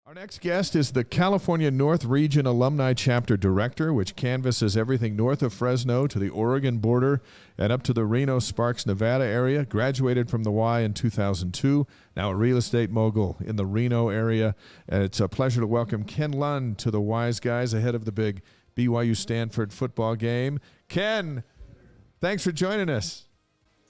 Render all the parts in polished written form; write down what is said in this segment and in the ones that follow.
Our next guest is the California North Region Alumni Chapter Director, which canvasses everything north of Fresno to the Oregon border and up to the Reno, Sparks, Nevada area. Graduated from the Y in 2002, now a real estate mogul in the Reno area. And it's a pleasure to welcome Ken Lund to the Wise Guys ahead of the big BYU Stanford football game. Ken, thanks for joining us.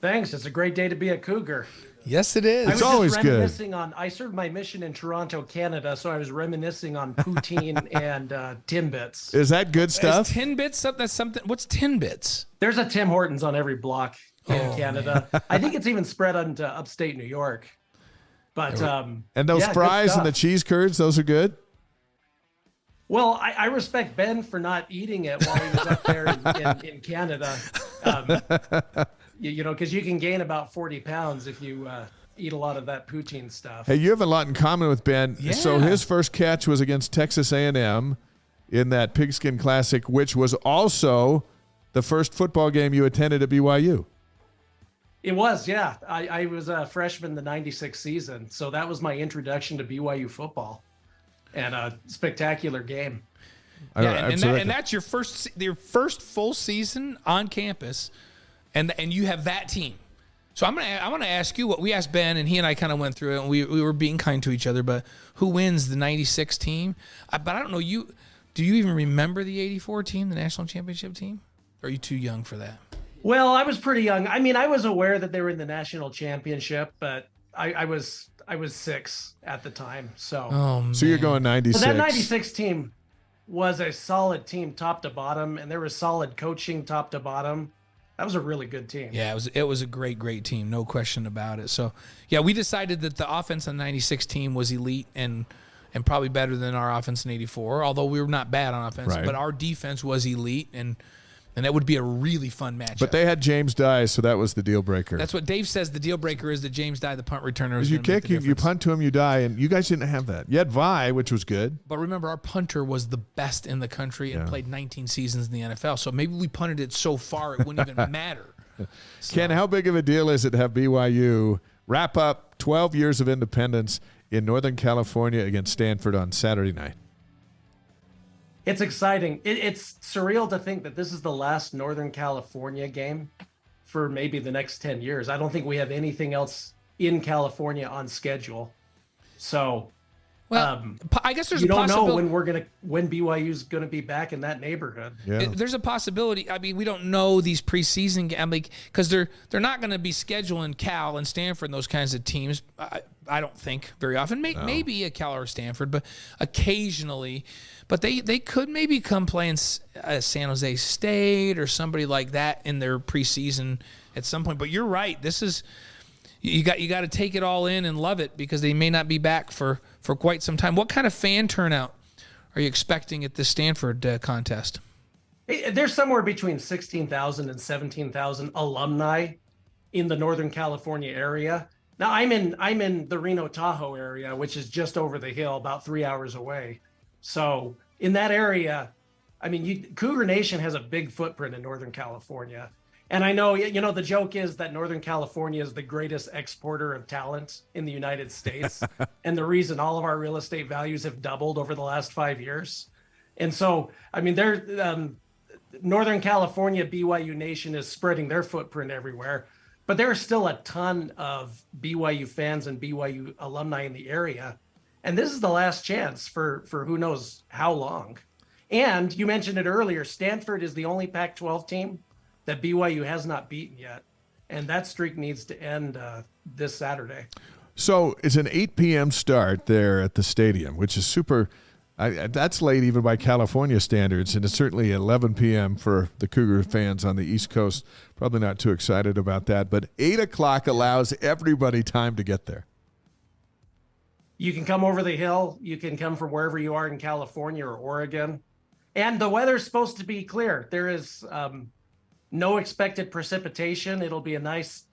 Thanks. It's a great day to be a Cougar. Yes, it is. It's always good. I served my mission in Toronto, Canada, so I was reminiscing on poutine and Timbits. Is that good stuff? Is Timbits, that's something. What's Timbits? There's a Tim Hortons on every block in Canada. I think it's even spread onto upstate New York. But and those fries and the cheese curds, those are good? Well, I respect Ben for not eating it while he was up there in Canada. You know, because you can gain about 40 pounds if you eat a lot of that poutine stuff. Hey, you have a lot in common with Ben. Yeah. So his first catch was against Texas A&M in that Pigskin Classic, which was also the first football game you attended at BYU. It was, yeah. I was a freshman the 96 season, so that was my introduction to BYU football, and a spectacular game. Yeah, and that's your first full season on campus. And you have that team. So I want to ask you what we asked Ben, and he and I kind of went through it, and we were being kind to each other. But who wins the 96 team? But I don't know. Do you even remember the 84 team, the national championship team? Or are you too young for that? Well, I was pretty young. I mean, I was aware that they were in the national championship, but I was 6 at the time. So So you're going 96. So that 96 team was a solid team top to bottom, and there was solid coaching top to bottom. That was a really good team. Yeah, it was a great team, no question about it. So, yeah, we decided that the offense on the 96 team was elite and probably better than our offense in 84, although we were not bad on offense. Right. But our defense was elite, and that would be a really fun matchup. But they had James Dye, so that was the deal breaker. That's what Dave says. The deal breaker is that James Dye, the punt returner, is you kick, you punt to him, you die, and you guys didn't have that. You had Vi, which was good. But remember, our punter was the best in the country and played 19 seasons in the NFL. So maybe we punted it so far it wouldn't even matter. So. Ken, how big of a deal is it to have BYU wrap up 12 years of independence in Northern California against Stanford on Saturday night? It's exciting. It's surreal to think that this is the last Northern California game for maybe the next 10 years. I don't think we have anything else in California on schedule. So, well, I guess there's you a possibility. don't know when BYU's gonna be back in that neighborhood. Yeah. There's a possibility. I mean, we don't know these preseason games because they're not going to be scheduling Cal and Stanford and those kinds of teams. I don't think very often. Maybe a Cal or Stanford, but occasionally. But they could maybe come play in San Jose State or somebody like that in their preseason at some point. But you're right. This is you got to take it all in and love it because they may not be back for quite some time. What kind of fan turnout are you expecting at the Stanford contest? There's somewhere between 16,000 and 17,000 alumni in the Northern California area. Now I'm in the Reno Tahoe area, which is just over the hill, about 3 hours away. So in that area, I mean, Cougar Nation has a big footprint in Northern California. And I know, the joke is that Northern California is the greatest exporter of talent in the United States. And the reason all of our real estate values have doubled over the last 5 years. And so, I mean, Northern California BYU Nation is spreading their footprint everywhere. But there are still a ton of BYU fans and BYU alumni in the area. And this is the last chance for who knows how long. And you mentioned it earlier, Stanford is the only Pac-12 team that BYU has not beaten yet. And that streak needs to end this Saturday. So it's an 8 p.m. start there at the stadium, which is super. That's late even by California standards, and it's certainly 11 p.m. for the Cougar fans on the East Coast. Probably not too excited about that, but 8 o'clock allows everybody time to get there. You can come over the hill. You can come from wherever you are in California or Oregon. And the weather's supposed to be clear. There is no expected precipitation. It'll be a nice,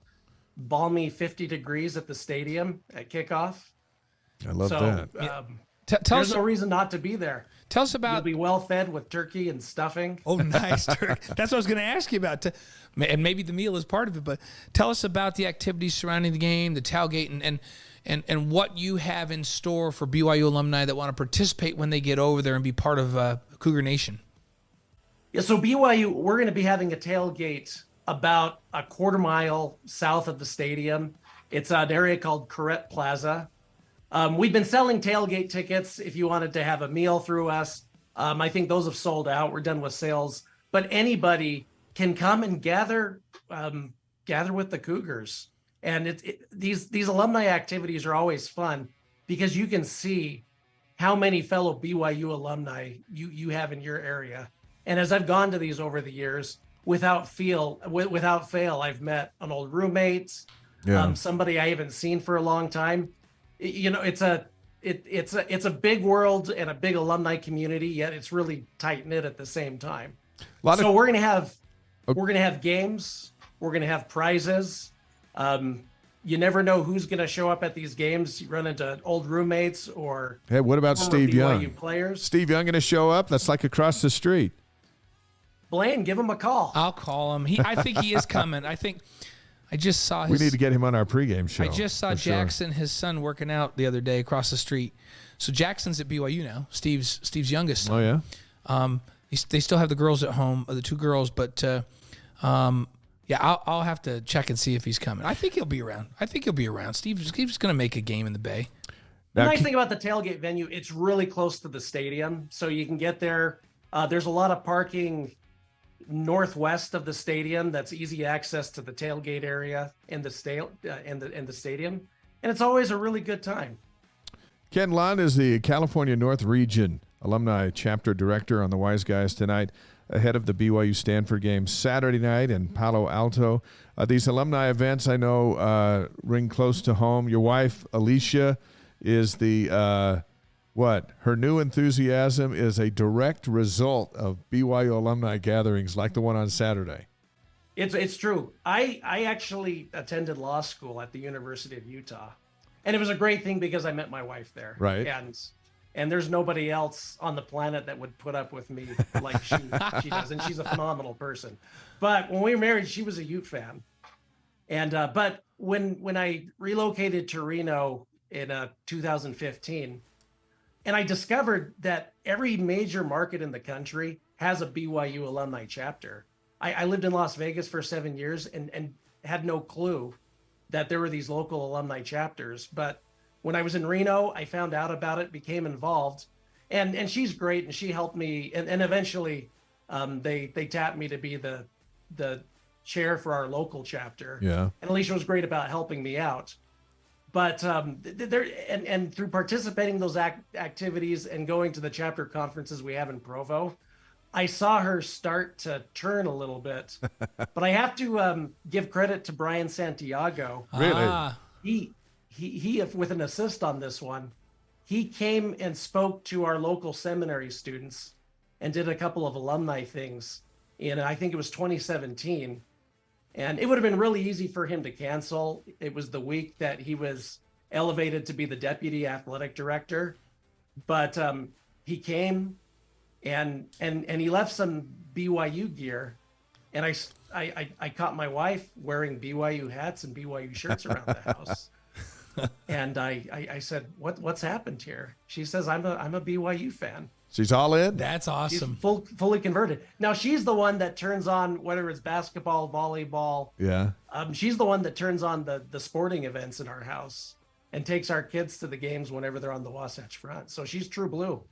balmy 50 degrees at the stadium at kickoff. I love that. There's no reason not to be there. Tell us about. You'll be well fed with turkey and stuffing. Oh, nice turkey. That's what I was going to ask you about. And maybe the meal is part of it, but tell us about the activities surrounding the game, the tailgate, and and what you have in store for BYU alumni that want to participate when they get over there and be part of Cougar Nation. Yeah, so BYU, we're going to be having a tailgate about a quarter mile south of the stadium. It's an area called Corrette Plaza. We've been selling tailgate tickets if you wanted to have a meal through us. I think those have sold out. We're done with sales, but anybody can come and gather with the Cougars. And these alumni activities are always fun because you can see how many fellow BYU alumni you have in your area. And as I've gone to these over the years, without fail, I've met an old roommate, somebody I haven't seen for a long time. It's a big world and a big alumni community, yet it's really tight knit at the same time. We're gonna have games, we're gonna have prizes. You never know who's gonna show up at these games. You run into old roommates or hey, what about Steve BYU Young? Players. Steve Young gonna show up? That's like across the street. Blaine, give him a call. I'll call him. I think he is coming. I just saw his. We need to get him on our pregame show. I just saw Jackson, his son, working out the other day across the street. So Jackson's at BYU now. Steve's youngest son. Oh yeah. They still have the girls at home, the two girls, but yeah, I'll have to check and see if he's coming. I think he'll be around. Steve's going to make a game in the Bay. The nice thing about the tailgate venue, it's really close to the stadium, so you can get there. There's a lot of parking northwest of the stadium. That's easy access to the tailgate area and the stadium, and it's always a really good time. Ken Lund is the California North Region Alumni Chapter Director on the Wise Guys tonight, ahead of the BYU Stanford game Saturday night in Palo Alto. These alumni events, I know, ring close to home. Your wife, Alicia, is the her new enthusiasm is a direct result of BYU alumni gatherings like the one on Saturday. It's true. I actually attended law school at the University of Utah, and it was a great thing because I met my wife there. Right. And there's nobody else on the planet that would put up with me like she does, and she's a phenomenal person. But when we were married, she was a Ute fan, and but when I relocated to Reno in 2015. And I discovered that every major market in the country has a BYU alumni chapter. I lived in Las Vegas for 7 years and had no clue that there were these local alumni chapters. But when I was in Reno, I found out about it, became involved. And she's great, and she helped me. And eventually they tapped me to be the chair for our local chapter. Yeah. And Alicia was great about helping me out. But through participating in those activities and going to the chapter conferences we have in Provo, I saw her start to turn a little bit. But I have to give credit to Brian Santiago. Really? He with an assist on this one. He came and spoke to our local seminary students and did a couple of alumni things in, I think it was 2017. And it would have been really easy for him to cancel. It was the week that he was elevated to be the deputy athletic director, but he came and he left some BYU gear, and I caught my wife wearing BYU hats and BYU shirts around the house, and I said, what's happened here? She says, I'm a BYU fan. She's all in? That's awesome. She's fully converted. Now she's the one that turns on, whether it's basketball, volleyball. Yeah. She's the one that turns on the sporting events in our house and takes our kids to the games whenever they're on the Wasatch Front. So she's true blue.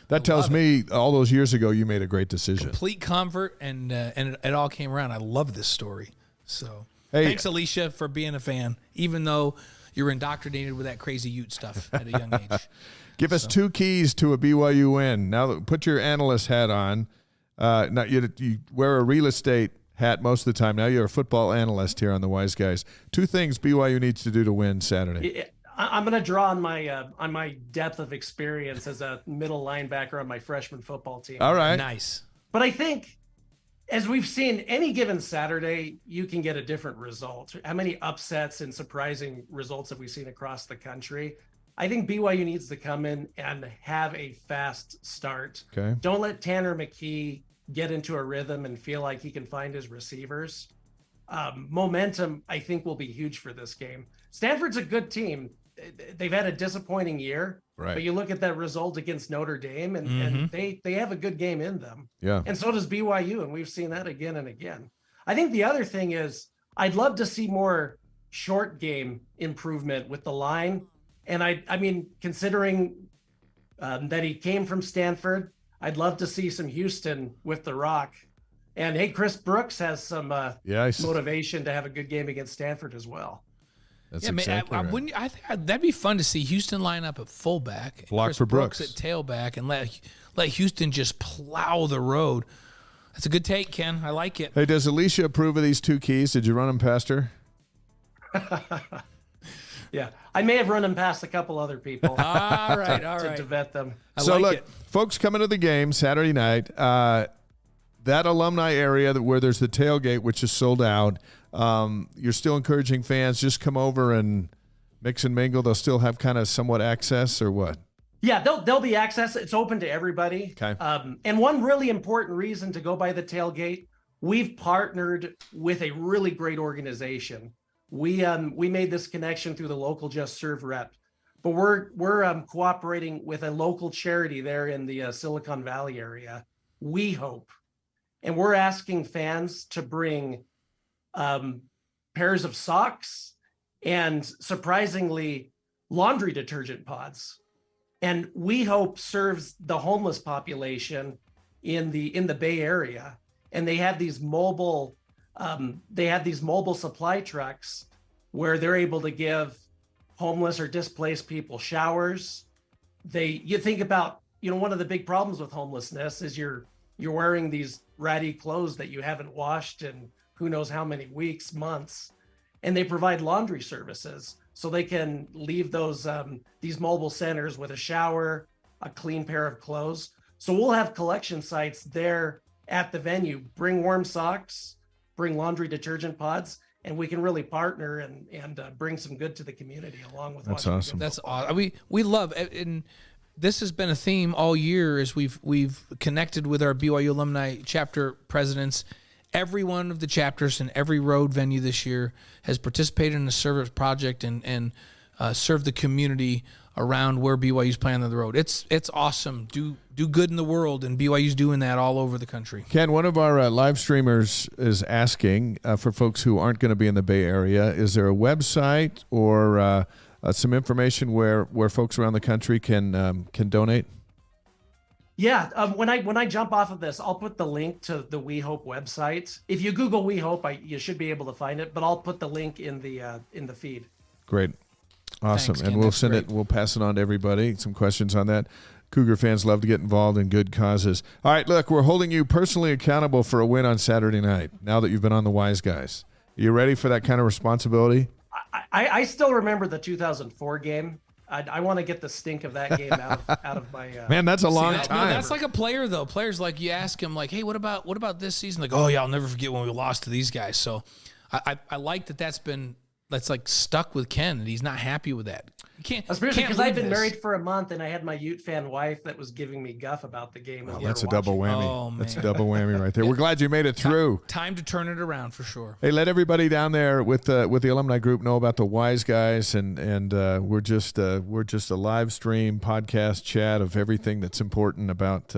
That tells me all those years ago you made a great decision. Complete convert, and it all came around. I love this story. So thanks, Alicia, for being a fan, even though you're indoctrinated with that crazy Ute stuff at a young age. Give us two keys to a BYU win. Now, put your analyst hat on. Now you wear a real estate hat most of the time. Now you're a football analyst here on the Wise Guys. Two things BYU needs to do to win Saturday. I'm going to draw on my depth of experience as a middle linebacker on my freshman football team. All right. Nice. But I think, as we've seen, any given Saturday, you can get a different result. How many upsets and surprising results have we seen across the country? I think BYU needs to come in and have a fast start. Okay. Don't let Tanner McKee get into a rhythm and feel like he can find his receivers. Momentum, I think, will be huge for this game. Stanford's a good team, they've had a disappointing year, Right. but you look at that result against Notre Dame, and they have a good game in them. Yeah. And so does BYU, and we've seen that again and again. I think the other thing is I'd love to see more short game improvement with the line. And I mean, considering that he came from Stanford, I'd love to see some Houston with the rock. And hey, Chris Brooks has some motivation to have a good game against Stanford as well. That's exactly right. I think that'd be fun to see Houston line up at fullback, block Chris for Brooks at tailback, and let Houston just plow the road. That's a good take, Ken. I like it. Hey, does Alicia approve of these two keys? Did you run them past her? Yeah, I may have run them past a couple other people. all right. To vet them. So look, folks coming to the game Saturday night, that alumni area where there's the tailgate, which is sold out, you're still encouraging fans, just come over and mix and mingle. They'll still have kind of somewhat access, or what? Yeah, there'll be access. It's open to everybody. Okay. And one really important reason to go by the tailgate, we've partnered with a really great organization. We made this connection through the local Just Serve rep, but we're cooperating with a local charity there in the Silicon Valley area. We Hope, and we're asking fans to bring pairs of socks and, surprisingly, laundry detergent pods. And We Hope serves the homeless population in the Bay Area, and they have these mobile supply trucks where they're able to give homeless or displaced people showers. You think about, one of the big problems with homelessness is you're wearing these ratty clothes that you haven't washed in who knows how many weeks, months, and they provide laundry services so they can leave these mobile centers with a shower, a clean pair of clothes. So we'll have collection sites there at the venue. Bring warm socks, bring laundry detergent pods, and we can really partner and bring some good to the community along with. That's awesome. That's awesome. We love it. And this has been a theme all year as we've connected with our BYU Alumni chapter presidents. Every one of the chapters in every road venue this year has participated in a service project and served the community around where BYU's playing on the road. It's awesome. Do good in the world, and BYU's doing that all over the country. Ken, one of our live streamers is asking for folks who aren't going to be in the Bay Area, is there a website or some information where folks around the country can donate? Yeah, when I jump off of this, I'll put the link to the We Hope website. If you Google We Hope, you should be able to find it. But I'll put the link in the feed. Great, awesome, Thanks, and Ken. we'll That's send great. it. We'll pass it on to everybody. Some questions on that. Cougar fans love to get involved in good causes. All right, look, we're holding you personally accountable for a win on Saturday night. Now that you've been on the Wise Guys, are you ready for that kind of responsibility? I still remember the 2004 game. I want to get the stink of that game out of my. Man, that's a long No, time. that's like a player though. Players, like, you ask him like, hey, what about this season? Like, oh yeah, I'll never forget when we lost to these guys. So I like that's like stuck with Ken, and he's not happy with that. You can't. Especially because leave I've been this. married for a month, and I had my Ute fan wife that was giving me guff about the game. Well, that's a double whammy. Oh, man. That's a double whammy right there. We're glad you made it through. Time to turn it around for sure. Hey, let everybody down there with the alumni group know about the Wise Guys, and we're just a live stream podcast chat of everything that's important about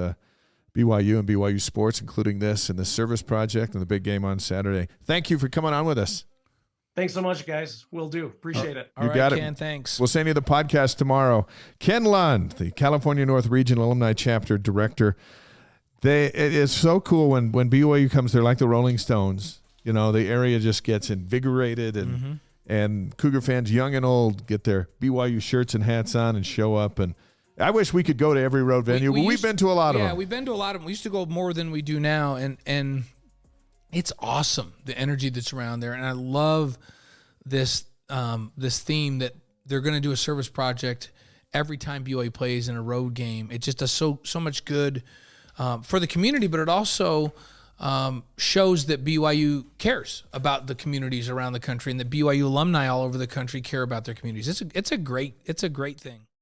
BYU and BYU sports, including this and the service project and the big game on Saturday. Thank you for coming on with us. Thanks so much, guys. Will do. Appreciate it. All right, got it. Ken, thanks. We'll send you the podcast tomorrow. Ken Lund, the California North Region Alumni Chapter Director. It is so cool when BYU comes there, like the Rolling Stones. The area just gets invigorated, and Cougar fans, young and old, get their BYU shirts and hats on and show up. And I wish we could go to every road venue, but we've been to a lot of them. Yeah, we've been to a lot of them. We used to go more than we do now, and it's awesome, the energy that's around there. And I love this theme that they're going to do a service project every time BYU plays in a road game. It just does so much good for the community, but it also shows that BYU cares about the communities around the country, and that BYU alumni all over the country care about their communities. It's a great thing.